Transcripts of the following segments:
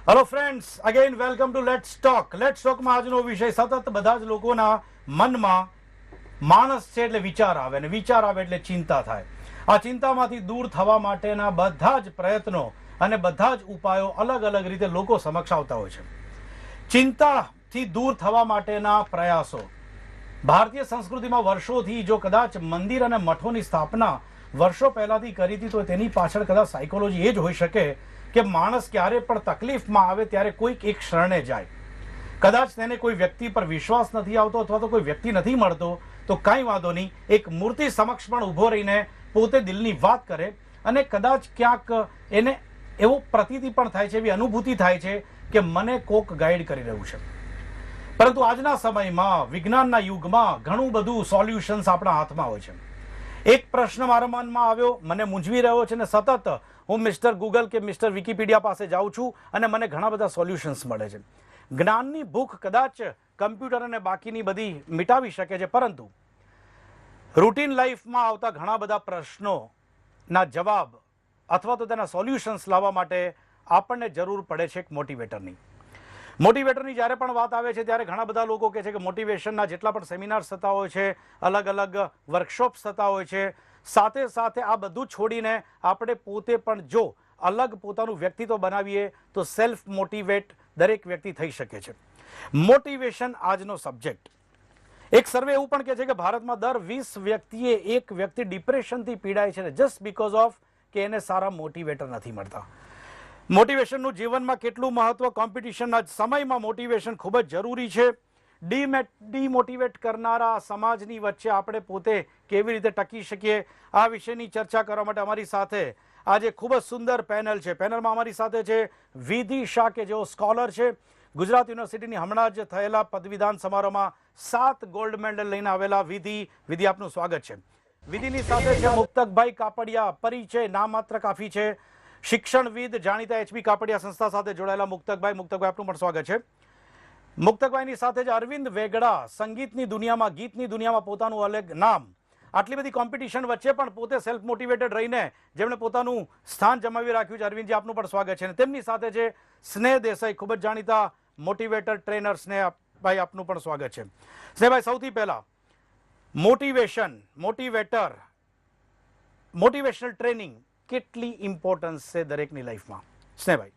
Hello friends, again welcome to let's talk. Let's ટોકમાં આજનો વિષય સતત બધા જ લોકોના મનમાં માણસ છે એટલે વિચાર આવે, અને વિચાર આવે એટલે ચિંતા થાય. આ ચિંતામાંથી દૂર થવા માટેના બધા જ પ્રયત્નો અને બધા જ ઉપાયો અલગ અલગ રીતે લોકો સમક્ષ આવતા હોય છે. ચિંતાથી દૂર થવા માટેના પ્રયાસો ભારતીય સંસ્કૃતિમાં વર્ષોથી, જો કદાચ મંદિર અને મઠોની સ્થાપના વર્ષો પહેલાથી કરી હતી, તો તેની પાછળ કદાચ સાયકોલોજી એ જ હોઈ શકે કે માણસ ક્યારે પણ તકલીફમાં આવે ત્યારે કોઈક એક શરણે જાય. કદાચ તેને કોઈ વ્યક્તિ પર વિશ્વાસ નથી આવતો અથવા તો કોઈ વ્યક્તિ નથી મળતો, તો કાંઈ વાંધો નહીં, એક મૂર્તિ સમક્ષ પણ ઊભો રહીને પોતે દિલની વાત કરે, અને કદાચ ક્યાંક એને એવો પ્રતીતિ પણ થાય છે, એવી અનુભૂતિ થાય છે કે મને કોક ગાઈડ કરી રહ્યું છે. પરંતુ આજના સમયમાં, વિજ્ઞાનના યુગમાં ઘણું બધું સોલ્યુશન્સ આપણા હાથમાં હોય છે. એક પ્રશ્ન મારા મનમાં આવ્યો, મને મૂંઝવી રહ્યો છે, અને સતત હું મિસ્ટર ગૂગલ કે મિસ્ટર વિકીપીડિયા પાસે જાઉં છું અને મને ઘણા બધા સોલ્યુશન્સ મળે છે. જ્ઞાનની ભૂખ કદાચ કમ્પ્યુટર અને બાકીની બધી મિટાવી શકે છે, પરંતુ રૂટીન લાઈફમાં આવતા ઘણા બધા પ્રશ્નોના જવાબ અથવા તો તેના સોલ્યુશન્સ લાવવા માટે આપણને જરૂર પડે છે એક મોટિવેટરની. મોટિવેટરની જ્યારે પણ વાત આવે છે ત્યારે ઘણા બધા લોકો કહે છે કે મોટિવેશનના જેટલા પણ સેમિનાર્સ થતા હોય છે, અલગ અલગ વર્કશોપ્સ થતા હોય છે, સાથે સાથે આ બધું છોડીને આપણે પોતે પણ જો અલગ પોતાનું વ્યક્તિત્વ બનાવીએ તો સેલ્ફ મોટિવેટ દરેક વ્યક્તિ થઈ શકે છે. મોટિવેશન આજનો સબ્જેક્ટ. એક સર્વે એવું પણ કહે છે કે ભારતમાં દર 20 વ્યક્તિએ એક વ્યક્તિ ડિપ્રેશનથી પીડાય છે, જસ્ટ બીકોઝ ઓફ કે એને સારા મોટિવેટર નથી મળતા. મોટિવેશનનું જીવનમાં કેટલું મહત્વ, કોમ્પિટિશનના સમયમાં મોટિવેશન ખૂબ જ જરૂરી છે. ડીમોટિવેટ કરનારા સમાજની વચ્ચે આપણે પોતે કેવી રીતે ટકી શકીએ, આ વિષયની ચર્ચા કરવા માટે અમારી સાથે આજે ખૂબ જ સુંદર પેનલ છે. પેનલમાં અમારી સાથે છે વિધિ શાહ, કે જેઓ સ્કોલર છે. ગુજરાત યુનિવર્સિટીની હમણાં જ થયેલા પદવીદાન સમારોહમાં 7 ગોલ્ડ મેડલ લઈને આવેલા વિધિ, આપનું સ્વાગત છે. વિધિની સાથે છે મુક્તકભાઈ કાપડિયા, પરિચય નામ માત્ર કાફી છે. શિક્ષણવિદ, જાણીતા એચબી કાપડિયા સંસ્થા સાથે જોડાયેલા મુક્તકભાઈ, આપનું પણ સ્વાગત છે. મુક્તકભાઈની સાથે જ અરવિંદ વેગડા, સંગીતની દુનિયામાં, ગીતની દુનિયામાં પોતાનું અલગ નામ, આટલી બધી કોમ્પિટિશન વચ્ચે પણ પોતે સેલ્ફ મોટિવેટેડ રહીને જેમણે પોતાનું સ્થાન જમાવી રાખ્યું છે. અરવિંદજી, આપનું પણ સ્વાગત છે. અને તેમની સાથે છે સ્નેહ દેસાઈ, ખૂબ જ જાણીતા મોટિવેટર ટ્રેનર. સ્નેહભાઈ, આપનું પણ સ્વાગત છે. સ્નેહભાઈ, સૌથી પહેલા મોટિવેટર, મોટિવેશનલ ટ્રેનિંગ કેટલી ઇમ્પોર્ટન્સ છે દરેકની લાઈફમાં? સ્નેહભાઈ.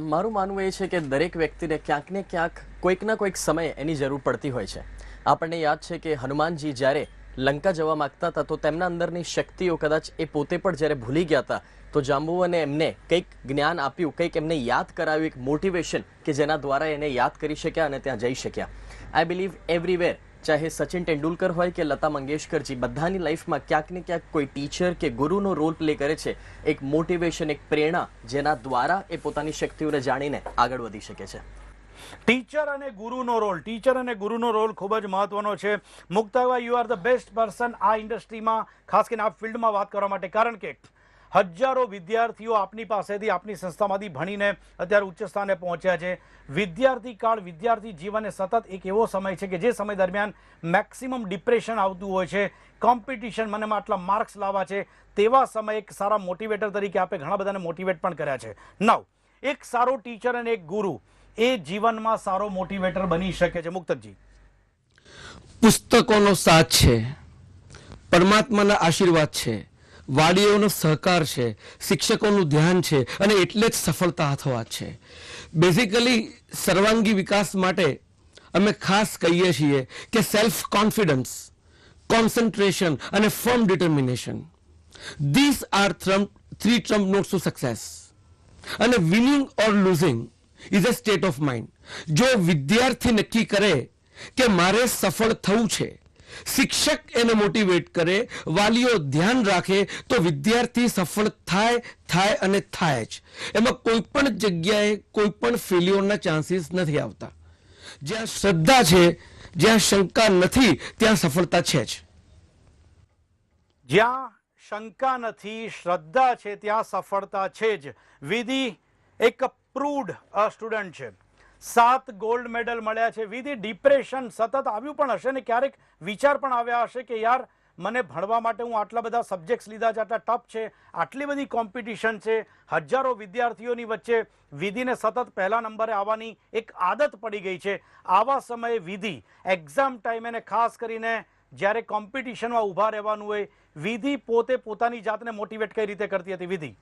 મારું માનવું એ છે કે દરેક વ્યક્તિને ક્યાંક ને ક્યાંક કોઈકના કોઈક સમયે એની જરૂર પડતી હોય છે. આપણને યાદ છે કે હનુમાનજી જ્યારે લંકા જવા માંગતા હતા તો તેમના અંદરની શક્તિઓ કદાચ એ પોતે પણ જ્યારે ભૂલી ગયા હતા, તો જાંબુવને એમને કંઈક જ્ઞાન આપ્યું, કંઈક એમને યાદ કરાવ્યું, એક મોટિવેશન કે જેના દ્વારા એને યાદ કરી શક્યા અને ત્યાં જઈ શક્યા. આઈ બિલીવ એવરીવેર, ચાહે સચિન તેંડુલકર હોય કે લતા મંગેશકરજી, બધાની લાઈફમાં ક્યાંક ને ક્યાંક કોઈ ટીચર કે ગુરુનો રોલ પ્લે કરે છે. એક મોટિવેશન, એક પ્રેરણા, જેના દ્વારા એ પોતાની શક્તિઓને જાણીને આગળ વધી શકે છે. ટીચર અને ગુરુનો રોલ ખૂબ જ મહત્વનો છે. મુક્તકભાઈ, you are the best person આ ઇન્ડસ્ટ્રીમાં, ખાસ કરીને આ ફિલ્ડમાં વાત કરવા માટે, કારણ કે હજારો વિદ્યાર્થીઓ આપની પાસેથી, આપની સંસ્થામાંથી ભણીને અત્યારે ઉચ્ચ સ્થાને પહોંચ્યા છે. વિદ્યાર્થી કાળ, વિદ્યાર્થી જીવન એ સતત એક એવો સમય છે કે જે સમય દરમિયાન મેક્સિમમ ડિપ્રેશન આવતું હોય છે, કોમ્પિટિશન, મને આટલા માર્ક્સ લાવવા છે. તેવા સમયે એક સારા મોટિવેટર તરીકે આપણે ઘણા બધાને મોટિવેટ પણ કર્યા છે. નાઉ, એક સારો ટીચર અને એક ગુરુ એ જીવનમાં સારો મોટિવેટર બની શકે છે. મુક્તકજી. પુસ્તકોનો સાથ છે, પરમાત્માના આશીર્વાદ છે, વાડીઓનો સહકાર છે, શિક્ષકોનું ધ્યાન છે, અને એટલે જ સફળતા હાથોહાથ છે. બેઝિકલી સર્વાંગી વિકાસ માટે અમે ખાસ કહીએ છીએ કે સેલ્ફ કોન્ફિડન્સ, કોન્સન્ટ્રેશન અને firm determination, this are 3 trump notes to success. અને winning or losing is a state of mind. જો વિદ્યાર્થી નક્કી કરે કે મારે સફળ થવું છે, શિક્ષક એને મોટિવેટ કરે, વાલીઓ ધ્યાન રાખે, તો વિદ્યાર્થી સફળ થાય અને થાય જ. એમાં કોઈ પણ જગ્યાએ કોઈ પણ ફેલ્યોરના ચાન્સીસ નથી આવતા. જ્યાં શ્રદ્ધા છે, જ્યાં શંકા નથી, ત્યાં સફળતા છે જ. જ્યાં શંકા નથી, શ્રદ્ધા છે, ત્યાં સફળતા છે જ. વિધિ એક પ્રૂવડ સ્ટુડન્ટ છે. 7 ગોલ્ડ મેડલ મળ્યા છે. વિધિ, ડિપ્રેશન સતત આવ્યું પણ હશે ને ક્યારેક વિચાર પણ આવ્યા હશે કે યાર મને ભણવા માટે હું આટલા બધા સબ્જેક્ટ્સ લીધા છે, આટલા ટફ છે, આટલી બધી કોમ્પિટિશન છે, હજારો વિદ્યાર્થીઓની વચ્ચે વિધિને સતત પહેલા નંબરે આવવાની એક આદત પડી ગઈ છે. આવા સમયે વિધિ એક્ઝામ ટાઈમે ને ખાસ કરીને જ્યારે કોમ્પિટિશનમાં ઊભા રહેવાનું હોય, વિધિ પોતે પોતાની જાતને મોટિવેટ કઈ રીતે કરતી હતી વિધિ?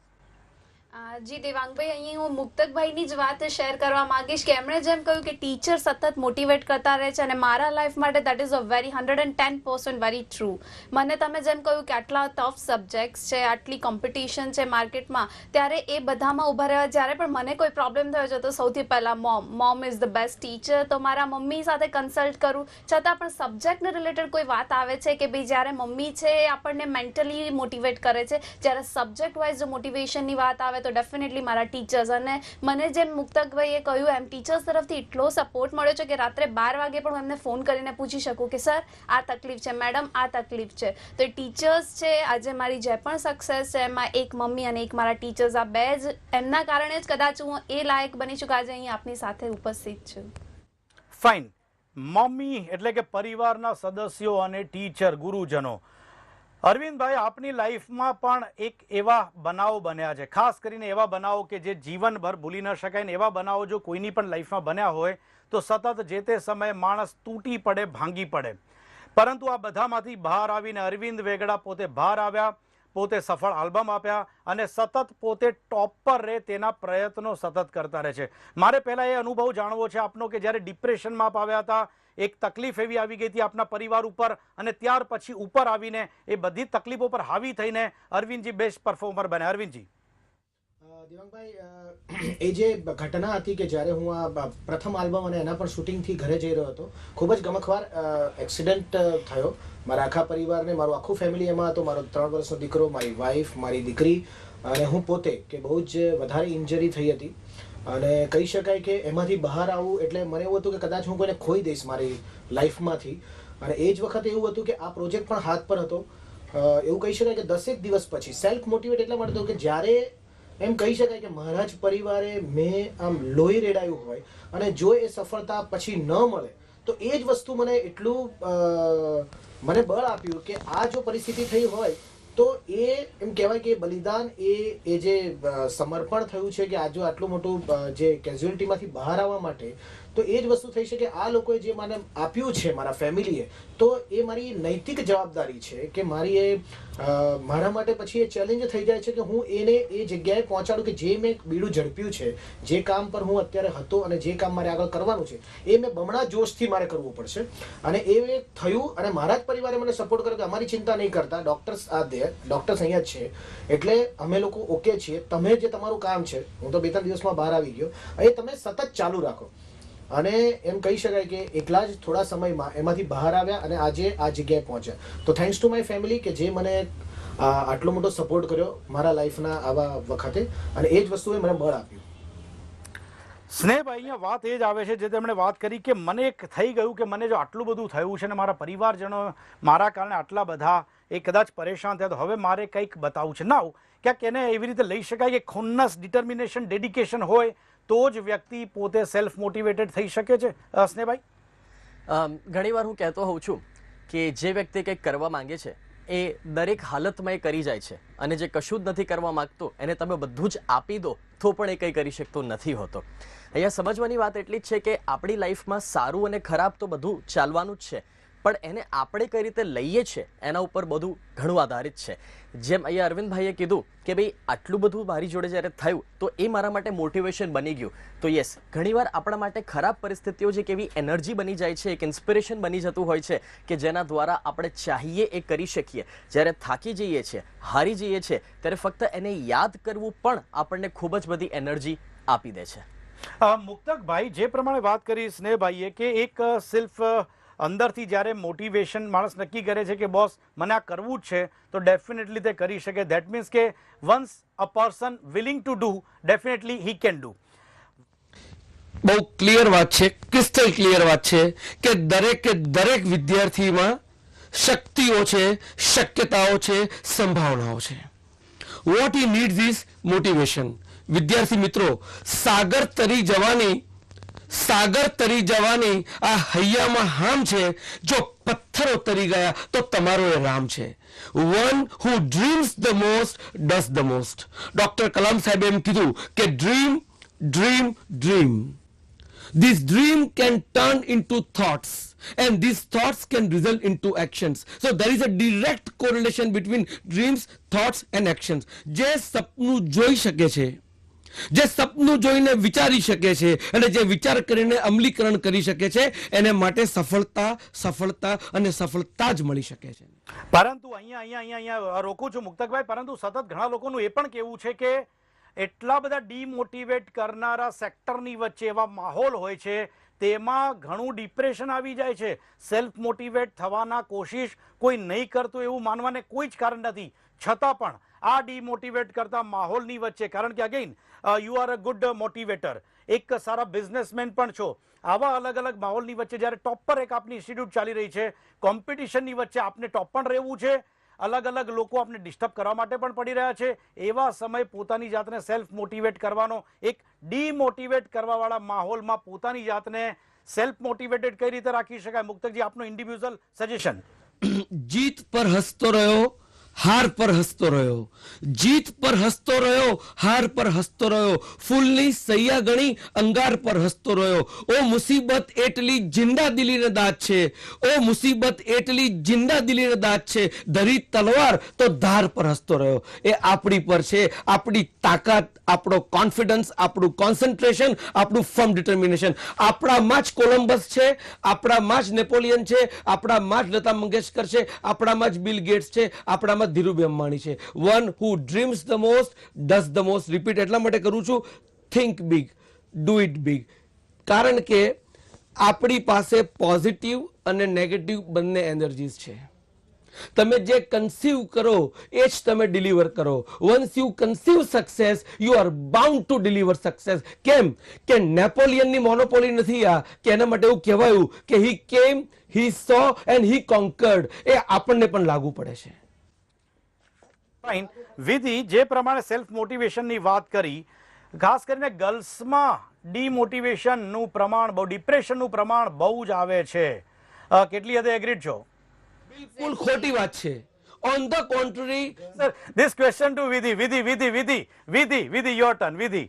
જી દેવાંગભાઈ, અહીં હું મુક્તકભાઈની જ વાત શેર કરવા માંગીશ કે એમણે જેમ કહ્યું કે ટીચર સતત મોટિવેટ કરતા રહે છે, અને મારા લાઈફ માટે that is a very 110% very true. મને તમે જેમ કહ્યું કે આટલા ટફ સબ્જેક્ટ્સ છે, આટલી કોમ્પિટિશન છે માર્કેટમાં, ત્યારે એ બધામાં ઊભા રહેવા જ્યારે પણ મને કોઈ પ્રોબ્લેમ થયો છે તો સૌથી પહેલાં mom is the best teacher. તો મારા મમ્મી સાથે કન્સલ્ટ કરું, છતાં પણ સબ્જેક્ટને રિલેટેડ કોઈ વાત આવે છે કે ભાઈ જ્યારે મમ્મી છે એ આપણને મેન્ટલી મોટિવેટ કરે છે, જ્યારે સબ્જેક્ટ વાઇઝ જો મોટિવેશનની વાત આવે તો ડેફિનેટલી મારા ટીચર્સ. અને મને જેમ મુક્તકભાઈએ કહ્યું એમ ટીચર્સ તરફથી એટલો સપોર્ટ મળ્યો છે કે રાત્રે 12 વાગે પણ હું એમને ફોન કરીને પૂછી શકું કે સર આ તકલીફ છે, મેડમ આ તકલીફ છે. તો એ ટીચર્સ છે આજે મારી જે પણ સક્સેસ છે એમાં એક મમ્મી અને એક મારા ટીચર્સ, આ બે જ એમના કારણે જ કદાચ હું એ લાયક બની છું કે આજે અહીં આપની સાથે ઉપસ્થિત છું. ફાઇન. મમ્મી એટલે કે પરિવારના સદસ્યો અને ટીચર, ગુરુજનો. અરવિંદભાઈ, આપની લાઈફમાં પણ એક એવા બનાવો બન્યા છે, ખાસ કરીને એવા બનાવો કે જે જીવનભર ભૂલી ન શકાય, ને એવા બનાવો જો કોઈની પણ લાઈફમાં બન્યા હોય તો સતત જે તે સમયે માણસ તૂટી પડે, ભાંગી પડે. પરંતુ આ બધામાંથી બહાર આવીને અરવિંદ વેગડા પોતે બહાર આવ્યા, પોતે સફળ આલ્બમ આપ્યા અને સતત પોતે ટોપ પર રહે તેના પ્રયત્નો સતત કરતા રહે છે. મારે પહેલાં એ અનુભવ જાણવો છે આપનો કે જ્યારે ડિપ્રેશનમાં આપ આવ્યા હતા, એક તકલીફ એવી આવી ગઈ હતી આપના પરિવાર ઉપર, અને ત્યાર પછી ઉપર આવીને એ બધી તકલીફો પર હાવી થઈને અરવિંદજી બેસ્ટ પરફોર્મર બને. અરવિંદજી. દેવાંગભાઈ, એ જે ઘટના હતી કે જ્યારે હું આ પ્રથમ આલ્બમ અને એના પણ શૂટિંગથી ઘરે જઈ રહ્યો હતો, ખૂબ જ ગમખવાર એક્સિડન્ટ થયો. મારા આખા પરિવારને, મારું આખું ફેમિલી એમાં હતો. મારો 3 વર્ષનો દીકરો, મારી વાઈફ, મારી દીકરી અને હું પોતે, કે બહુ જ વધારે ઇન્જરી થઈ હતી. અને કહી શકાય કે એમાંથી બહાર આવવું એટલે મને એવું હતું કે કદાચ હું કોઈને ખોઈ દઈશ મારી લાઈફમાંથી. અને એ જ વખતે એવું હતું કે આ પ્રોજેક્ટ પણ હાથ પર હતો. એવું કહી શકાય કે 10 દિવસ પછી સેલ્ફ મોટિવેટ એટલા માટે હતો કે જ્યારે એમ કહી શકાય કે મારા જ પરિવારે મેં આમ લોહી રેડાયું હોય અને જો એ સફળતા પછી ન મળે તો એ જ વસ્તુ મને એટલું મને બળ આપ્યું કે આ જો પરિસ્થિતિ થઈ હોય તો એ એમ કહેવાય કે બલિદાન, એ જે સમર્પણ થયું છે કે આજે આટલું મોટું જે કેઝ્યુઅલિટીમાંથી બહાર આવવા માટે, તો એ જ વસ્તુ થઈ છે કે આ લોકોએ જે મને આપ્યું છે મારા ફેમિલીએ, તો એ મારી નૈતિક જવાબદારી છે કે મારી એ મારા માટે પછી એ ચેલેન્જ થઈ જાય છે કે હું એને એ જગ્યાએ પહોંચાડું કે જે મેં બીડું ઝડપ્યું છે, જે કામ પર હું અત્યારે હતો અને જે કામ મારે આગળ કરવાનું છે એ મેં બમણા જોશથી મારે કરવું પડશે. અને એ થયું અને મારા જ પરિવારે મને સપોર્ટ કર્યો કે અમારી ચિંતા નહીં કરતા, ડોક્ટર્સ ડોક્ટર્સ અહીંયા જ છે, એટલે અમે લોકો ઓકે છીએ, તમે જે તમારું કામ છે, હું તો 2-3 દિવસમાં બહાર આવી ગયો, એ તમે સતત ચાલુ રાખો. અને એમ કહી શકાય કે એટલા જ થોડા સમયમાં એમાંથી બહાર આવ્યા અને આજે આ જગ્યાએ પહોંચ્યા. તો થેન્ક્સ ટુ માય ફેમિલી કે જે મને આટલો મોટો સપોર્ટ કર્યો મારા લાઈફના આવા વખતે, અને એ જ વસ્તુએ મને બળ આપ્યું. સ્નેહભાઈ, અહીંયા વાત એ જ આવે છે જે તેમણે વાત કરી કે મને એક થઈ ગયું કે મને જો આટલું બધું થયું છે ને મારા પરિવારજનો મારા કારણે આટલા બધા એ કદાચ પરેશાન થયા, તો હવે મારે કંઈક બતાવવું છે. ના, ક્યાંક એને એવી રીતે લઈ શકાય કે ખુન્નસ, ડિટર્મિનેશન, ડેડિકેશન હોય તો જ વ્યક્તિ પોતે સેલ્ફ મોટિવેટેડ થઈ શકે છે. સ્નેહભાઈ, ઘણીવાર હું કહેતો હોઉં છું કે જે વ્યક્તિ કંઈક કરવા માંગે છે એ દરેક હાલતમાં એ કરી જાય છે, અને જે કશું જ નથી કરવા માંગતો એને તમે બધું જ આપી દો તો પણ એ કંઈ કરી શકતો નથી હોતો. અહીંયા સમજવાની વાત એટલી જ છે કે આપણી લાઈફમાં સારું અને ખરાબ તો બધું ચાલવાનું જ છે, પણ એને આપણે કઈ રીતે લઈએ છીએ એના ઉપર બધું ઘણું આધારિત છે. જેમ અહીંયા અરવિંદભાઈએ કીધું કે ભાઈ આટલું બધું મારી જોડે જ્યારે થયું તો એ મારા માટે મોટિવેશન બની ગયું. તો યસ, ઘણીવાર આપણા માટે ખરાબ પરિસ્થિતિઓ જે કેવી એનર્જી બની જાય છે, એક ઇન્સ્પિરેશન બની જતું હોય છે કે જેના દ્વારા આપણે ચાહીએ એ કરી શકીએ. જ્યારે થાકી જઈએ છીએ, હારી જઈએ છીએ, ત્યારે ફક્ત એને યાદ કરવું પણ આપણને ખૂબ જ બધી એનર્જી આપી દે છે. મુક્તકભાઈ, જે પ્રમાણે વાત કરી સ્નેહભાઈએ કે એક સેલ્ફ અંદરથી જ્યારે મોટિવેશન માણસ નક્કી કરે છે કે બોસ મને આ કરવું જ છે, તો ડેફિનેટલી તે કરી શકે. ધેટ મીન્સ કે once a person willing to do, definitely he can do. બહુ ક્લિયર વાત છે, ક્રિસ્ટલ ક્લિયર વાત છે કે દરેક વિદ્યાર્થીમાં શક્તિઓ છે, શક્યતાઓ છે, સંભાવનાઓ છે. What he needs is motivation. વિદ્યાર્થી મિત્રો, સાગર તરી જવાની સાગર તરી જવાની આ હૈયામાં હામ છે, જો પથ્થરો તરી ગયા તો તમારો એ રામ છે. One who dreams the most does the most. Doctor Kalam સાહેબે એમ કીધું કે dream dream dream. This dream can turn into thoughts and these thoughts can result into actions. So there is a direct correlation between dreams, thoughts and actions. જે સપનું જોઈ શકે છે, જે સપનું જોઈને વિચારી શકે છે અને જે વિચાર કરીને અમલીકરણ કરી શકે છે, એને માટે સફળતા અને સફળતા જ મળી શકે છે. પરંતુ અહીંયા રોકું છું મુક્તકભાઈ, પરંતુ સતત ઘણા લોકોનું એ પણ કહેવું છે કે એટલા બધા ડીમોટિવેટ કરનારા સેક્ટરની વચ્ચે એવા માહોલ હોય છે, તેમાં ઘણું ડિપ્રેશન આવી જાય છે. સેલ્ફ મોટિવેટ થવાના કોશિશ કોઈ નહીં કરતું એવું માનવાને કોઈ જ કારણ નથી, છતાં પણ આ ડીમોટિવેટ કરતા માહોલની વચ્ચે, કારણ કે again you are a good motivator, એક સારા બિઝનેસમેન પણ છો, આવા અલગ અલગ માહોલની વચ્ચે જ્યારે ટોપ પર એક આપની ઇન્સ્ટિટ્યૂટ ચાલી રહી છે, કોમ્પિટિશનની વચ્ચે આપને ટોપ પણ રહેવું છે, અલગ અલગ લોકો આપણે ડિસ્ટર્બ કરવા માટે પણ પડી રહ્યા છે, એવા સમય પોતાની જાતને સેલ્ફ મોટિવેટ કરવાનો, એક ડીમોટિવેટ કરવાવાળા માહોલમાં પોતાની જાતને સેલ્ફ મોટિવેટેડ કઈ રીતે રાખી શકાય? મુક્તકજી, આપનું ઇન્ડિવિજ્યુઅલ સજેશન. જીત પર હસતો રહ્યો, હાર પર હસતો રહ્યો. જીત પર હસતો રહ્યો, હાર પર હસતો રહ્યો. ફૂલની સૈયા ગણી અંગાર પર હસતો રહ્યો. ઓ મુસીબત એટલી જિંદા દિલીને દાત છે, ઓ મુસીબત એટલી જિંદા દિલીને દાત છે, ધરી તલવાર તો ધાર પર હસતો રહ્યો. એ આપણી પર છે, આપણી તાકાત, આપણો કોન્ફિડન્સ, આપણું કોન્સન્ટ્રેશન, આપણું ફર્મ ડિટર્મિનેશન. આપણામાં જ કોલંબસ છે, આપણામાં જ નેપોલિયન છે, આપણામાં જ લતા મંગેશકર છે, આપણામાં જ બિલ ગેટ્સ છે, આપણામાં ધીરુભાઈ અંબાણી છે. One who dreams the most does the most. Repeat એટલા માટે કરું છું, think big, do it big. કારણ કે આપણી પાસે પોઝિટિવ અને નેગેટિવ બંને એનર્જીસ છે. તમે જે કન્સીવ કરો એ જ તમે ડિલિવર કરો. Once you conceive success, you are bound to deliver success. કેમ કે નેપોલિયનની મોનોપોલી નથી આ, કે એના માટે એવું કહેવાયું કે હી કેમ, હી સો એન્ડ હી કોન્કર્ડ. એ આપણને પણ લાગુ પડે છે. ફાઇન. વિધિ, જે પ્રમાણે સેલ્ફ મોટિવેશનની વાત કરી, ખાસ કરીને ગર્લ્સમાં ડીમોટિવેશનનું પ્રમાણ બહુ, ડિપ્રેશનનું પ્રમાણ બહુ જ આવે છે, કેટલી હદે એગ્રીડ છો? બિલકુલ ખોટી વાત છે. On the contrary, sir, this question to Vidhi, your turn. Vidhi.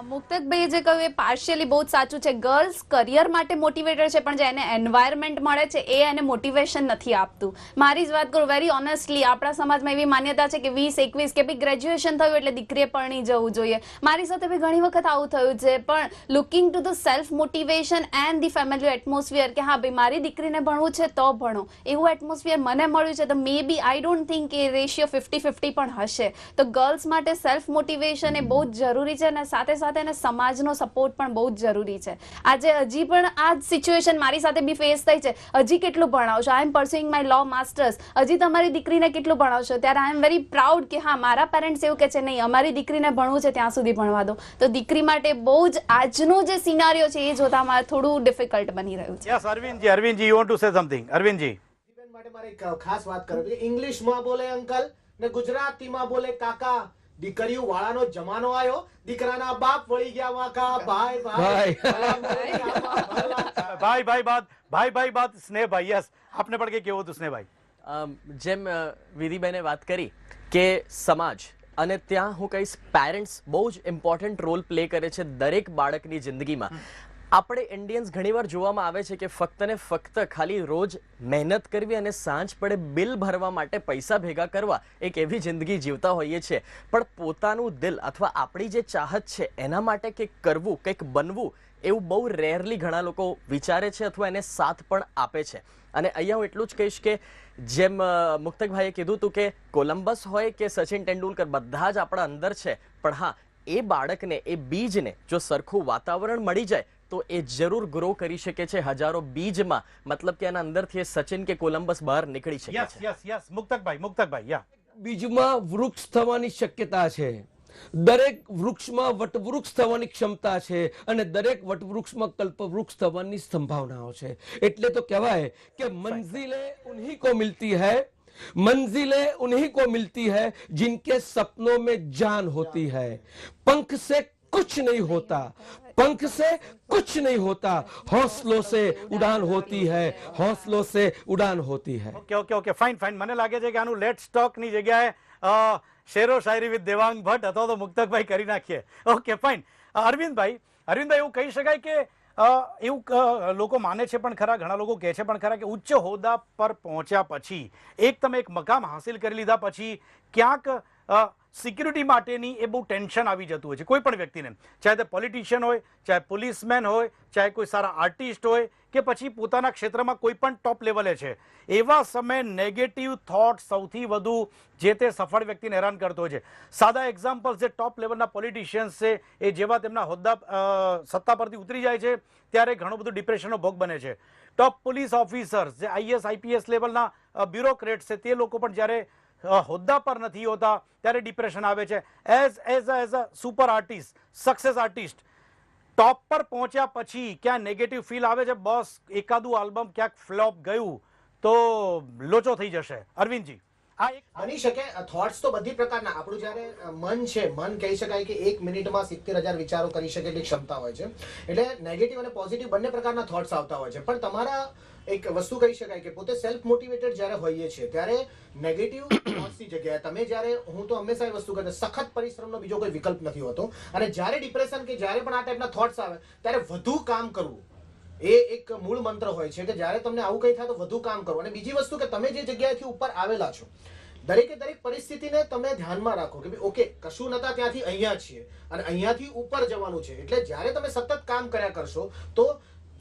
મુક્તકભાઈએ જે કહ્યું એ પાર્શિયલી બહુ જ સાચું છે. ગર્લ્સ કરિયર માટે મોટિવેટેડ છે, પણ જે એને એન્વાયરમેન્ટ મળે છે એ એને મોટિવેશન નથી આપતું. મારી જ વાત કરું વેરી ઓનેસ્ટલી, આપણા સમાજમાં એવી માન્યતા છે કે 20-21 કે ભાઈ ગ્રેજ્યુએશન થયું એટલે દીકરીએ પરણી જવું જોઈએ. મારી સાથે બી ઘણી વખત આવું થયું છે. પણ looking to the self motivation and the family atmosphere, કે હા ભાઈ મારી દીકરીને ભણવું છે તો ભણો, એવું એટમોસ્ફિયર મને મળ્યું છે, તો મે બી આઈ ડોન્ટ થિંક કે રેશિયો 50-50 પણ હશે. તો ગર્લ્સ માટે સેલ્ફ મોટિવેશન એ બહુ જ જરૂરી છે, અને સાથે સાથે એને સમાજનો સપોર્ટ પણ બહુ જ જરૂરી છે. આજે હજી પણ આ જ સિચ્યુએશન મારી સાથે બી ફેસ થઈ છે. હજી કેટલું ભણાવશો? આઈ એમ પરસ્યુઇંગ માય લો માસ્ટર્સ. હજી તમારી દીકરીને કેટલું ભણાવશો? ત્યારે આઈ એમ વેરી પ્રાઉડ કે હા, મારા પેરેન્ટ્સ એવું કહે છે નહીં, અમારી દીકરીને ભણવું છે ત્યાં સુધી ભણવા દો. તો દીકરી માટે બહુ જ આજનો જે સિનારીઓ છે એ જોતા મારે થોડું ડિફિકલ્ટ બની રહ્યું છે. Yes, Arvindji, you want to say something? Arvindji. માટે મારે એક ખાસ વાત કરવી છે. ઇંગ્લિશમાં બોલે અંકલ ને ગુજરાતીમાં બોલે કાકા. દીકરીઓ વાળાનો જમાનો આવ્યો, દીકરાના બાપ વળી ગયા વાંકા. ભાઈ બાત સ્નેહભાઈ. યસ, આપને પણ કઈ કેવું હતું સ્નેહભાઈ? જેમ વિધિબેને વાત કરી કે સમાજ અને ત્યાં હું કહીશ પેરેન્ટ્સ બહુ જ ઇમ્પોર્ટન્ટ રોલ પ્લે કરે છે દરેક બાળકની જિંદગીમાં. આપણે ઇન્ડિયન્સ ઘણીવાર જોવામાં આવે છે કે ફક્ત ને ફક્ત ખાલી રોજ મહેનત કરવી અને સાંજ પડે બિલ ભરવા માટે પૈસા ભેગા કરવા, એક એવી જિંદગી જીવતા હોઈએ છીએ. પણ પોતાનું દિલ અથવા આપણી જે ચાહત છે એના માટે કંઈક કરવું, કંઈક બનવું, એવું બહુ રેરલી ઘણા લોકો વિચારે છે અથવા એને સાથ પણ આપે છે. અને અહીંયા હું એટલું જ કહીશ કે જેમ મુક્તકભાઈએ કીધું હતું કે કોલંબસ હોય કે સચિન તેંડુલકર, બધા જ આપણા અંદર છે. પણ હા, એ બાળકને, એ બીજને જો સરખું વાતાવરણ મળી જાય તો એ જરૂર ગ્રો કરી શકે છે હજારો બીજમાં. મતલબ કે એના અંદરથી એ સચિન કે કોલંબસ બહાર નીકળી શકે છે. યસ, મુક્તકભાઈ. યા, બીજમાં વૃક્ષ થવાની શક્યતા છે. દરેક વૃક્ષમાં વટવૃક્ષ થવાની ક્ષમતા છે અને દરેક વટવૃક્ષમાં કલ્પવૃક્ષ થવાની સંભાવનાઓ છે. એટલે તો કહેવાય કે મંજિલે ઉન્हीं को मिलती है, मंजिलें उन्हीं को मिलती है जिनके सपनों में जान होती है. पंख से कुछ नहीं होता, पंख से कुछ नहीं होता, हौसलों से उड़ान होती है, हौसलों से उड़ान होती है. Okay okay okay fine fine. મને લાગે છે કે આનું લેટ્સ ટોક ની જગ્યાએ શેરો શાયરી વિથ દેવાંગ ભટ્ટ અથવા તો મુક્તકભાઈ કરી નાખીએ. Okay fine. અરવિંદભાઈ એવું કહી શકાય કે એવું લોકો માને છે પણ ખરા, ઘણા લોકો કહે છે પણ ખરા કે ઉચ્ચ હોદ્દા પર પહોંચ્યા પછી તમે એક મકામ હાસિલ કરી લીધા પછી ક્યાંક સિક્યુરિટી માટેની એ બહુ ટેન્શન આવી જતું હોય છે કોઈ પણ વ્યક્તિને, ચાહે તે પોલિટિશિયન હોય, ચાહે પોલીસમેન હોય, ચાહે કોઈ સારા આર્ટિસ્ટ હોય કે પછી પોતાના ક્ષેત્રમાં કોઈ પણ ટોપ લેવલે છે. એવા સમયે નેગેટિવ થોટ સૌથી વધુ જે તે સફળ વ્યક્તિને હેરાન કરતો હોય છે. સાદા એક્ઝામ્પલ્સ, જે ટોપ લેવલના પોલિટિશિયન્સ છે એ જેવા તેમના હોદ્દા સત્તા પરથી ઉતરી જાય છે ત્યારે ઘણું બધું ડિપ્રેશનનો ભોગ બને છે. ટોપ પોલીસ ઓફિસર્સ, જે IAS IPS લેવલના બ્યુરોક્રેટ્સ છે, તે લોકો પણ જ્યારે હોદ્દા પર નથી હોતા ત્યારે ડિપ્રેશન આવે છે. As a super artist, success artist, top પર પહોંચ્યા પછી ક્યાં નેગેટિવ ફીલ આવે છે? બસ એકાદું આલ્બમ ક્યાંક ફ્લોપ ગયું તો લોચો થઈ જશે. અરવિંદજી, આ એક બની શકે. થોટ્સ તો બધી પ્રકારના, આપણું જ્યારે મન છે, મન કહી શકાય કે 1 મિનિટમાં 70,000 વિચારો કરી શકે એટલી ક્ષમતા હોય છે. એટલે નેગેટિવ અને પોઝિટિવ બંને પ્રકારના થોટ્સ આવતા હોય છે. પણ તમારા એક વસ્તુ કહી શકાય કે પોતે સેલ્ફ મોટિવેટેડ જ્યારે હોઈએ છીએ ત્યારે નેગેટિવ થોટ્સની જગ્યાએ તમે જ્યારે, હું તો હંમેશા એ વસ્તુ કહું, સખત પરિશ્રમનો બીજો કોઈ વિકલ્પ નથી હોતો. અને જ્યારે ડિપ્રેશન કે જ્યારે પણ આ ટાઈપના થોટ્સ આવે ત્યારે વધુ કામ કરવું એ એક મૂળ મંત્ર હોય છે કે જ્યારે તમને આવું કંઈ થાય તો વધુ કામ કરો. અને બીજી વસ્તુ કે તમે જે જગ્યાએથી ઉપર આવેલા છો, દરેકે દરેક પરિસ્થિતિને તમે ધ્યાનમાં રાખો કે ભાઈ ઓકે, કશું નતા ત્યાંથી અહીંયા છીએ અને અહીંયાથી ઉપર જવાનું છે. એટલે જ્યારે તમે સતત કામ કર્યા કરશો તો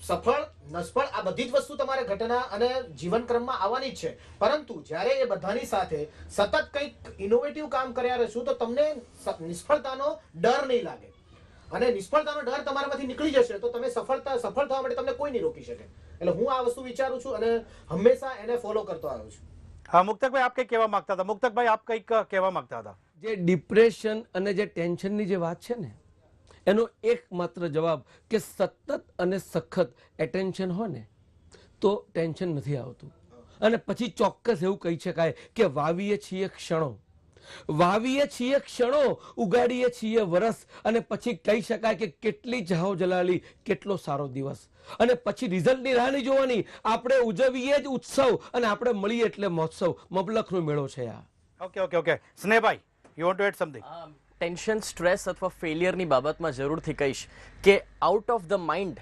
સફળ નિષ્ફળ આ બધી જ વસ્તુ તમારે ઘટના અને જીવનક્રમમાં આવવાની જ છે. પરંતુ જ્યારે એ બધાની સાથે સતત કંઈક ઇનોવેટિવ કામ કર્યા રહેશું તો તમને નિષ્ફળતાનો ડર નહીં લાગે. અને નિષ્ફળતાનો ડર તમારામાંથી નીકળી જશે તો તમે સફળ થવા માટે તમને કોઈ નહીં રોકી શકે. એટલે હું આ વસ્તુ વિચારું છું અને હંમેશા એને ફોલો કરતો આવ્યો છું. હા, મુક્તકભાઈ આપ કંઈક કહેવા માંગતા હતા. મુક્તકભાઈ આપ કંઈક કહેવા માંગતા હતા. જે ડિપ્રેશન અને જે ટેન્શનની જે વાત છે ને, એનો એકમાત્ર જવાબ કે સતત અને સખત એટેન્શન હોય ને તો ટેન્શન નથી આવતું. અને પછી ચોક્કસ એવું કહી શકાય કે વાવીએ છીએ ક્ષણો, વાવીએ છીએ ક્ષણો, ઉગાડીએ છીએ વરસ, અને પછી કહી શકાય કે કેટલી જાહો જલાલી, કેટલો સારો દિવસ. અને પછી રિઝલ્ટની રાહ નહીં જોવાની, આપણે ઉજવીએ જ ઉત્સવ અને આપણે મળીએ એટલે મહોત્સવ. મબલખનો મેળો છે આ. Okay okay okay. સ્નેહભાઈ, you want to add something? Tension, stress અથવા ફેલિયરની બાબતમાં જરૂરથી કહીશ કે આઉટ ઓફ ધ માઇન્ડ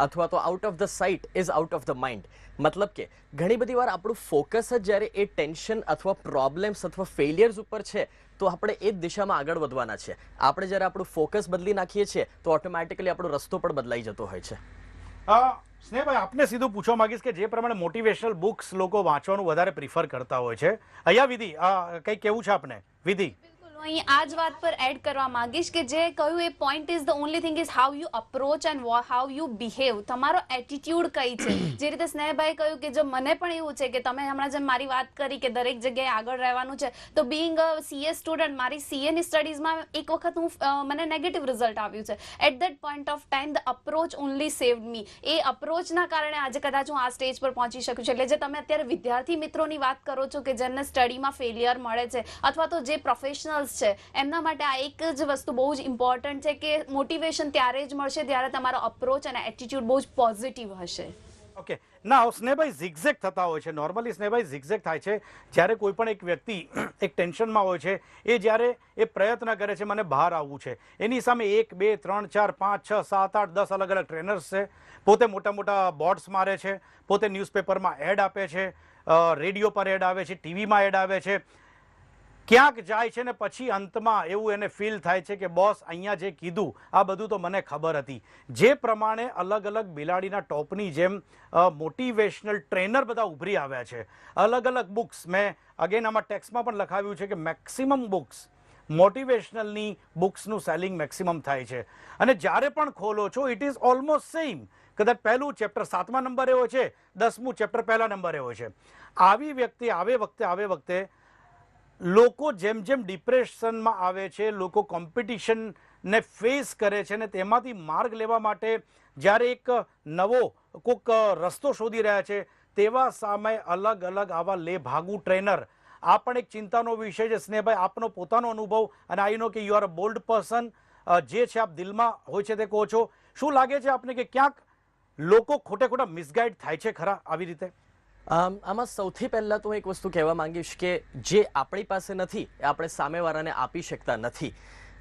અથવા તો out of the site is out of the mind. મતલબ કે ઘણી બધી વાર આપણું ફોકસ જ જ્યારે એ ટેન્શન અથવા પ્રોબ્લેમ્સ અથવા ફેલિયર્સ ઉપર છે તો આપણે એ જ દિશામાં આગળ વધવાના છે. આપણે જ્યારે આપણું ફોકસ બદલી નાખીએ છીએ તો ઓટોમેટિકલી આપણો રસ્તો પણ બદલાઈ જતો હોય છે. સ્નેહભાઈ, આપને સીધું પૂછવા માંગીશ કે જે પ્રમાણે મોટિવેશનલ બુક્સ લોકો વાંચવાનું વધારે પ્રિફર કરતા હોય છે, અહીંયા વિધિ કંઈક કેવું છે આપને? વિધિ, અહીં આ જ વાત પર એડ કરવા માંગીશ કે જે કહ્યું એ point is the only thing is how you approach and how you behave. તમારો એટીટ્યુડ કઈ છે. જે રીતે સ્નેહભાઈ કહ્યું કે જો મને પણ એવું છે કે તમે હમણાં જેમ મારી વાત કરી કે દરેક જગ્યાએ આગળ રહેવાનું છે, તો બિંગ અ CA સ્ટુડન્ટ મારી CAની સ્ટડીઝમાં એક વખત મને નેગેટિવ રિઝલ્ટ આવ્યું છે. At that point of time the approach only saved me. એ અપ્રોચના કારણે આજે કદાચ હું આ સ્ટેજ પર પહોંચી શકું છું. એટલે જે તમે અત્યારે વિદ્યાર્થી મિત્રોની વાત કરો છો કે જેમને સ્ટડીમાં ફેલિયર મળે છે અથવા તો જે પ્રોફેશનલ્સ છે, એમના માટે આ એક જ વસ્તુ બહુ જ ઇમ્પોર્ટન્ટ છે કે મોટિવેશન ત્યારે જ મળશે જ્યારે તમારો અપ્રોચ અને એટીટ્યુડ બહુ જ પોઝિટિવ હશે. ઓકે. ના, સ્નેહભાઈ ઝિગઝેગ થતા હોય છે. નોર્મલી સ્નેહભાઈ ઝિગઝેગ થાય છે જ્યારે કોઈ પણ એક વ્યક્તિ એક ટેન્શનમાં હોય છે. એ જ્યારે એ પ્રયત્ન કરે છે મને બહાર આવવું છે, એની સામે 1 2 3 4 5 6 7 8 10 અલગ અલગ ટ્રેનર્સ છે. પોતે મોટા મોટા બોર્ડ્સ મારે છે, પોતે ન્યૂઝપેપરમાં એડ આપે છે, રેડિયો પર એડ આવે છે, ટીવીમાં એડ આવે છે. ક્યાંક જાય છે ને પછી અંતમાં એવું એને ફીલ થાય છે કે બોસ અહીંયા જે કીધું આ બધું તો મને ખબર હતી. જે પ્રમાણે અલગ અલગ બિલાડીના ટોપની જેમ મોટિવેશનલ ટ્રેનર બધા ઉભરી આવ્યા છે. અલગ અલગ બુક્સ, મેં અગેન આમાં ટેક્સ્ટમાં પણ લખાવ્યું છે કે મેક્સિમમ બુક્સ મોટિવેશનલની બુક્સનું સેલિંગ મેક્સિમમ થાય છે. અને જ્યારે પણ ખોલો છો ઇટ ઇઝ ઓલમોસ્ટ સેમ. કદાચ પહેલું ચેપ્ટર 7મા નંબરે હોય છે, 10મું ચેપ્ટર પહેલા નંબરે હોય છે. આવી વ્યક્તિ આવે વખતે લોકો જેમ જેમ ડિપ્રેશનમાં આવે છે, લોકો કોમ્પિટિશનને ફેસ કરે છે ને તેમાંથી માર્ગ લેવા માટે જ્યારે એક નવો કોઈક રસ્તો શોધી રહ્યા છે તેવા સામે અલગ અલગ આવા લેભાગુ ટ્રેનર. આ પણ એક ચિંતાનો વિષય છે સ્નેહભાઈ, આપનો પોતાનો અનુભવ. અને આઈ નો કે you are a bold person, જે છે આપ દિલમાં હોય છે તે કહો છો. શું લાગે છે આપને કે ક્યાંક લોકો ખોટે ખોટા મિસગાઈડ થાય છે ખરા આવી રીતે? આમાં સૌથી પહેલાં તો હું એક વસ્તુ કહેવા માંગીશ કે જે આપણી પાસે નથી એ આપણે સામેવાળાને આપી શકતા નથી.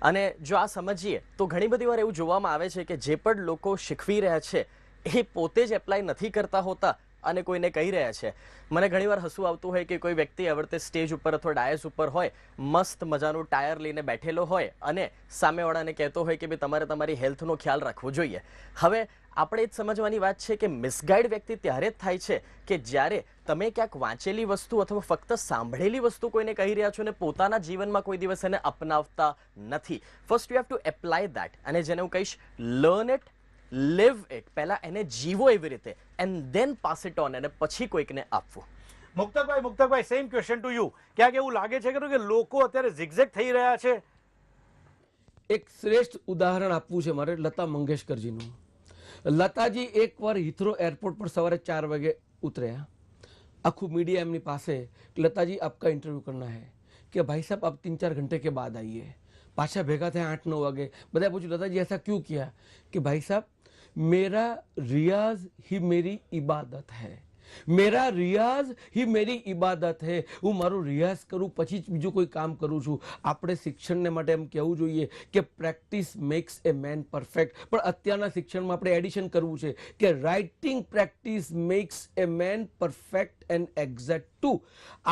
અને જો આ સમજીએ તો ઘણી બધી વાર એવું જોવામાં આવે છે કે જે પણ લોકો શીખવી રહ્યા છે એ પોતે જ એપ્લાય નથી કરતા હોતા અને કોઈને કહી રહ્યા છે. મને ઘણીવાર હસવું આવતું હોય કે કોઈ વ્યક્તિ આવડતે સ્ટેજ ઉપર અથવા ડાયસ ઉપર હોય, મસ્ત મજાનું ટાયર લઈને બેઠેલો હોય અને સામેવાળાને કહેતો હોય કે ભાઈ તમારે તમારી હેલ્થનો ખ્યાલ રાખવો જોઈએ. હવે આપણે એ જ સમજવાની વાત છે કે મિસગાઈડ વ્યક્તિ ત્યારે જ થાય છે કે જ્યારે તમે ક્યાંક વાંચેલી વસ્તુ અથવા ફક્ત સાંભળેલી વસ્તુ કોઈને કહી રહ્યા છો અને પોતાના જીવનમાં કોઈ દિવસ એને અપનાવતા નથી. First you have to apply that, અને જેને હું કહીશ લર્ન ઇટ, લિવ ઇટ. પહેલા એને જીવો એવી રીતે and then pass it on, અને પછી કોઈકને આપવું. મુક્તકભાઈ સેમ ક્વેશ્ચન ટુ યુ. ક્યાંક એવું લાગે છે કે લોકો અત્યારે ઝિગઝેગ થઈ રહ્યા છે? એક શ્રેષ્ઠ ઉદાહરણ આપવું છે મારે લતા મંગેશકરજીનું. લતાજી એકવાર હિથરો એરપોર્ટ પર સવારે 4 વાગે ઉતર્યા. આખું मीडिया એમની પાસે, लताजी आपका इंटरव्यू करना है कि भाई साहब आप 3-4 घंटे के बाद आइए. पाछा भेगा थे 8-9 वागे. બધા પૂછ્યું लताजी ऐसा क्यों किया? कि भाई साहब मेरा रियाज ही मेरी इबादत है, मेरा रियाज ही मेरी इबादत है. હું મારું રિયાઝ કરું પછી જ બીજું કોઈ કામ કરું છું. આપણે શિક્ષણને માટે એમ કહેવું જોઈએ કે practice makes a man perfect, પણ અત્યારના શિક્ષણમાં આપણે એડિશન કરવું છે કે writing practice makes a man perfect and exact too.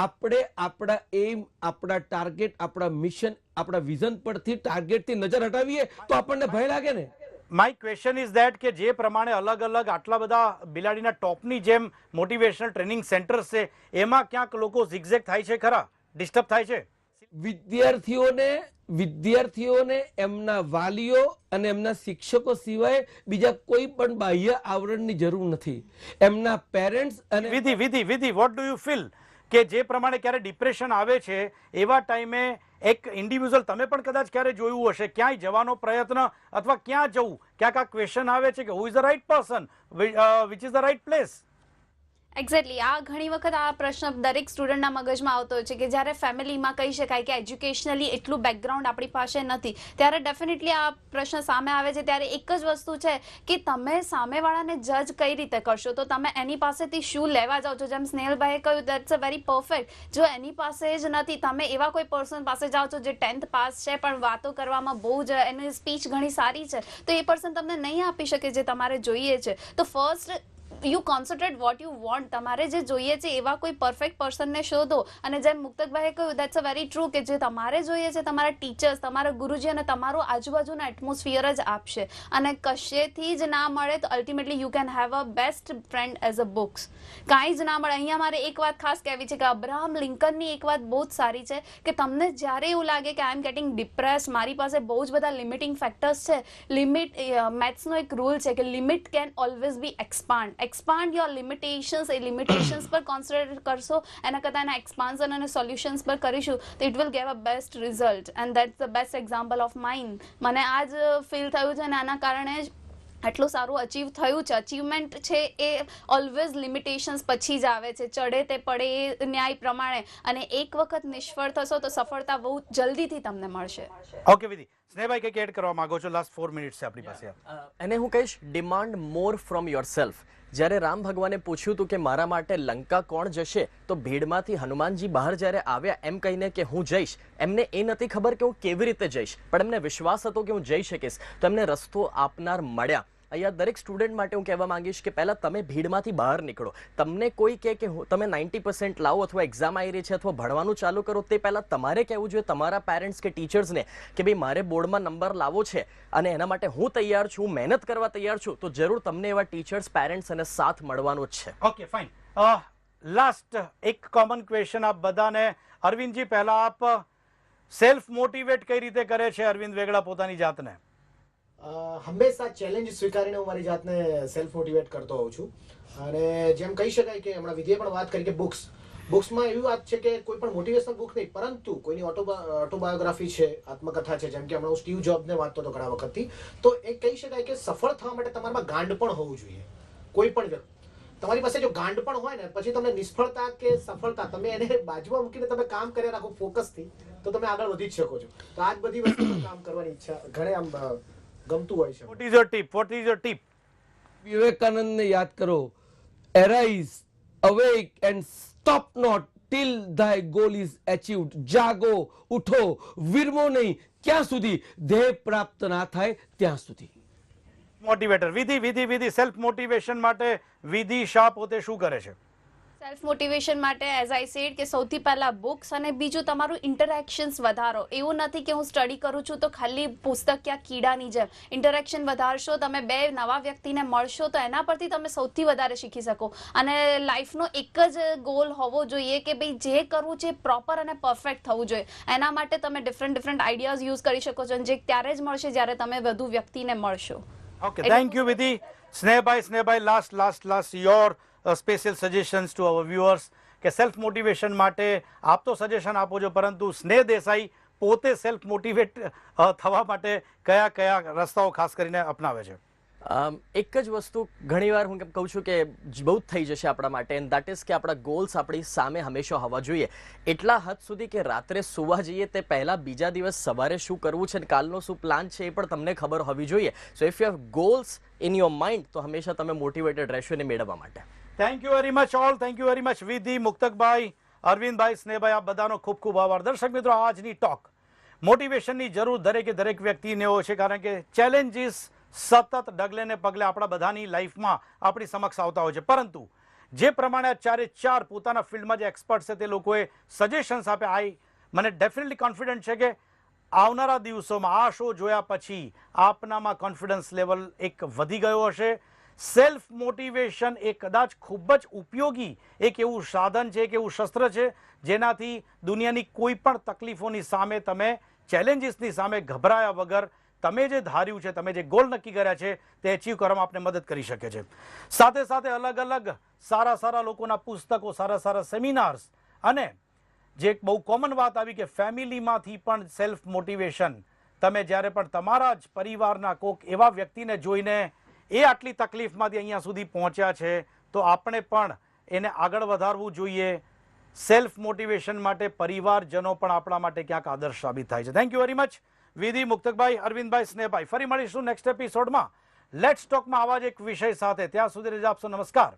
આપણે આપણા એમ, આપણા ટાર્ગેટ, આપણા મિશન, આપણા વિઝન પરથી ટાર્ગેટથી નજર હટાવીએ તો આપણને ભય લાગે ને. માય ક્વેશ્ચન ઇઝ ધેટ કે જે પ્રમાણે અલગ અલગ આટલા બધા બિલાડીના ટોપની જેમ મોટિવેશનલ ટ્રેનિંગ સેન્ટર્સ છે, એમાં ક્યાંક લોકો ઝિગઝેગ થાય છે ખરા, ડિસ્ટર્બ થાય છે? વિદ્યાર્થીઓને એમના વાલીઓ અને એમના શિક્ષકો સિવાય બીજા કોઈ પણ બાહ્ય આવરણની જરૂર નથી. એમના પેરેન્ટ્સ અને વિધિ વોટ ડુ યુ ફીલ કે જે પ્રમાણે ક્યારે ડિપ્રેશન આવે છે એવા ટાઈમે એક ઇન્ડિવિજ્યુઅલ, તમે પણ કદાચ ક્યારે જોયું હશે, ક્યાંય જવાનો પ્રયત્ન અથવા ક્યાં જવું, ક્યાંક આ ક્વેશ્ચન આવે છે કે who is the right person, which is the right place? Exactly આ ઘણી વખત આ પ્રશ્ન દરેક સ્ટુડન્ટના મગજમાં આવતો હોય છે કે જ્યારે ફેમિલીમાં કહી શકાય કે એજ્યુકેશનલી એટલું બેકગ્રાઉન્ડ આપણી પાસે નથી, ત્યારે ડેફિનેટલી આ પ્રશ્ન સામે આવે છે. ત્યારે એક જ વસ્તુ છે કે તમે સામેવાળાને જજ કઈ રીતે કરશો, તો તમે એની પાસેથી શું લેવા જાઓ છો. જેમ સ્નેહલભાઈએ કહ્યું, દેટ્સ અ વેરી પરફેક્ટ. જો એની પાસે જ નથી, તમે એવા કોઈ પર્સન પાસે જાઓ છો જે 10th પાસ છે પણ વાતો કરવામાં બહુ જ એની સ્પીચ ઘણી સારી છે, તો એ પર્સન તમને નહીં આપી શકે જે તમારે જોઈએ છે. તો first you concentrate what you want. તમારે જે જોઈએ છે એવા કોઈ પરફેક્ટ પર્સનને શોધો. અને જેમ મુક્તકભાઈએ કહ્યું, દેટ્સ અ વેરી ટ્રુ કે જે તમારે જોઈએ છે તમારા ટીચર્સ, તમારા ગુરુજી અને તમારું આજુબાજુના એટમોસ્ફિયર જ આપશે. અને કશેથી જ ના મળે તો ultimately you can have a best friend as a books. કાંઈ જ ના મળે. અહીંયા મારે એક વાત ખાસ કહેવી છે કે અબ્રાહમ લિંકનની એક વાત બહુ જ સારી છે કે તમને જ્યારે એવું લાગે કે આઈ એમ ગેટિંગ ડિપ્રેસ, મારી પાસે બહુ જ બધા લિમિટિંગ ફેક્ટર્સ છે, મેથ્સનો એક રૂલ છે કે limit can always be expand your limitations. A limitations પર કોન્સન્ટ્રેટ કરશો, એના કરતાં એના એક્સપાન્શન અને સોલ્યુશન્સ પર કરીશું તો it will gave a best result. And that's the best example of mind. મને આ જ ફીલ થયું છે અને આના કારણે જ આટલું સારું અચીવ થયું છે. અચીવમેન્ટ છે એ ઓલવેઝ લિમિટેશન્સ પછી જ આવે છે, ચડે તે પડે એ ન્યાય પ્રમાણે. અને એક વખત નિષ્ફળ થશો તો સફળતા બહુ જલ્દીથી તમને મળશે. ઓકે વિધિ, સ્નેહભાઈ કંઈક એડ કરવા માંગો છો? લાસ્ટ 4 મિનિટ્સ છે આપણી પાસે. એને હું કહીશ demand more from your self. જ્યારે રામ ભગવાને પૂછ્યું હતું કે મારા માટે લંકા કોણ જશે, તો ભીડમાંથી હનુમાનજી બહાર જ્યારે આવ્યા એમ કહીને કે હું જઈશ, એમને એ નથી ખબર કે હું કેવી રીતે જઈશ, પણ એમને વિશ્વાસ હતો કે હું જઈ શકીશ, તો એમને રસ્તો આપનાર મળ્યા. અહીંયા દરેક સ્ટુડન્ટ માટે હું કહેવા માંગીશ કે પહેલાં તમે ભીડમાંથી બહાર નીકળો. તમને કોઈ કહે કે તમે 90% લાવો અથવા એક્ઝામ આવી રહી છે અથવા ભણવાનું ચાલુ કરો, તે પહેલાં તમારે કહેવું જોઈએ તમારા પેરેન્ટ્સ કે ટીચર્સને કે ભાઈ મારે બોર્ડમાં નંબર લાવવો છે અને એના માટે હું તૈયાર છું, મહેનત કરવા તૈયાર છું, તો જરૂર તમને એવા ટીચર્સ, પેરેન્ટ્સ અને સાથ મળવાનો જ છે. Okay fine. લાસ્ટ એક કોમન ક્વેશ્ચન આપ બધાને. અરવિંદજી, પહેલા આપ સેલ્ફ મોટિવેટ કઈ રીતે કરે છે અરવિંદ વેગડા પોતાની જાતને? હંમેશા ચેલેન્જ સ્વીકારીને હું મારી જાતને સેલ્ફ મોટિવેટ કરતો હોઉં છું. અને જેમ કહી શકાય કે હમણાં વિધિએ પણ વાત કરી કે બુક્સમાં એવી વાત છે કે કોઈ પણ મોટિવેશનલ બુક નહીં, પરંતુ કોઈની ઓટોબાયોગ્રાફી છે, આત્મકથા છે. જેમ કે હમણાં હું સ્ટીવ જોબ્સને વાંચતો હતો ઘણા વખતથી, તો એ કહી શકાય કે સફળ થવા માટે તમારામાં ગાંડ પણ હોવું જોઈએ. કોઈ પણ વ્યક્તિ, તમારી પાસે જો ગાંડ પણ હોય ને, પછી તમને નિષ્ફળતા કે સફળતા, તમે એને બાજુમાં મૂકીને તમે કામ કર્યા રાખો ફોકસથી, તો તમે આગળ વધી જ શકો છો. તો આ જ બધી વસ્તુ પર કામ કરવાની ઈચ્છા ઘણે આમ ગમતું હોય છે. What is your tip? What is your tip? વિવેકાનંદને યાદ કરો, arise, awake and stop not till thy goal is achieved. જાગો, ઉઠો, વિરમો નહીં ક્યાં સુધી ધ્યેય પ્રાપ્ત ના થાય ત્યાં સુધી. મોટિવેટર વિધિ સેલ્ફ મોટિવેશન માટે વિધિ શાહ પોતે શું કરે છે? સેલ્ફ મોટિવેશન માટે એઝ આઈ સેડ કે સૌથી પહેલા બુક્સ અને બીજું તમારું ઇન્ટરેક્શન્સ વધારો. એવું નથી કે હું સ્ટડી કરું છું તો ખાલી પુસ્તક યા કીડાની જેમ ઇન્ટરેક્શન વધારશો, તમે બે નવા વ્યક્તિને મળશો તો એના પરથી તમે સૌથી વધારે શીખી શકો. અને લાઈફનો એક જ ગોલ હોવો જોઈએ કે ભાઈ જે કરવું છે પ્રોપર અને પરફેક્ટ થવું જોઈએ. એના માટે તમે ડિફરન્ટ આઈડિયાઝ યુઝ કરી શકો છો અને જે ત્યારે જ મળશે જ્યારે તમે વધુ વ્યક્તિને મળશો. Okay, thank you Vidhi. સ્નેહભાઈ last your special suggestions to our viewers કે સેલ્ફ મોટિવેશન માટે આપ તો સજેશન આપો છો, પરંતુ સ્નેહ દેસાઈ પોતે સેલ્ફ મોટિવેટ થવા માટે કયા રસ્તાઓ ખાસ કરીને અપનાવે છે? એક જ વસ્તુ ઘણીવાર હું કહું છું કે બહુ જ થઈ જશે આપણા માટે, એન્ડ દેટ ઇઝ કે આપણા ગોલ્સ આપણી સામે હંમેશા હોવા જોઈએ. એટલા હદ સુધી કે રાત્રે સુવા જઈએ તે પહેલાં બીજા દિવસ સવારે શું કરવું છે અને કાલનો શું પ્લાન છે એ પણ તમને ખબર હોવી જોઈએ. સો if you have goals in your mind તો હંમેશા તમે મોટિવેટેડ રહેશો એને મેળવવા માટે. Thank you very much all. Thank you very much વિધિ, મુક્તકભાઈ, અરવિંદભાઈ, સ્નેહભાઈ, આપ બધાનો ખૂબ ખૂબ આભાર. દર્શક મિત્રો, આજની ટોક મોટિવેશનની જરૂર દરેક વ્યક્તિને હોય છે, કારણ કે ચેલેન્જીસ સતત ડગલે ને પગલે આપણા બધાની લાઈફમાં આપણી સમક્ષ આવતા હોય છે. પરંતુ જે પ્રમાણે ચારે પોતાના ફિલ્ડમાં જે એક્સપર્ટ છે તે લોકોએ સજેશન્સ આપ્યા, મને ડેફિનેટલી કોન્ફિડન્ટ છે કે આવનારા દિવસોમાં આ શો જોયા પછી આપનામાં કોન્ફિડન્સ લેવલ એક વધી ગયો હશે. સેલ્ફ મોટિવેશન એ કદાચ ખૂબ જ ઉપયોગી એક એવું સાધન છે, એક એવું શસ્ત્ર છે જેનાથી દુનિયાની કોઈ પણ તકલીફોની સામે તમે ચેલેન્જીસની સામે ગભરાયા વગર તમે જે ધાર્યું છે, તમે જે ગોલ નક્કી કર્યા છે તે અચીવ કરવામાં આપને મદદ કરી શકે છે. સાથે સાથે અલગ સારા લોકોના પુસ્તકો, સારા સેમિનાર્સ અને જે એક બહુ કોમન વાત આવી કે ફેમિલીમાંથી પણ સેલ્ફ મોટિવેશન, તમે જ્યારે પણ તમારા જ પરિવારના કોઈક એવા વ્યક્તિને જોઈને એ આટલી તકલીફમાંથી અહીંયા સુધી પહોંચ્યા છે તો આપણે પણ એને આગળ વધારવું જોઈએ. સેલ્ફ મોટિવેશન માટે પરિવારજનો પણ આપણા માટે ક્યાંક આદર્શ સાબિત થાય છે. થેન્ક યુ વેરી મચ વિધિ, મુક્તકભાઈ, અરવિંદભાઈ, સ્નેહભાઈ. ફરી મળીશું નેક્સ્ટ એપિસોડમાં લેટ્સ ટોકમાં આવા જ એક વિષય સાથે. ત્યાં સુધી રજા આપશો. નમસ્કાર.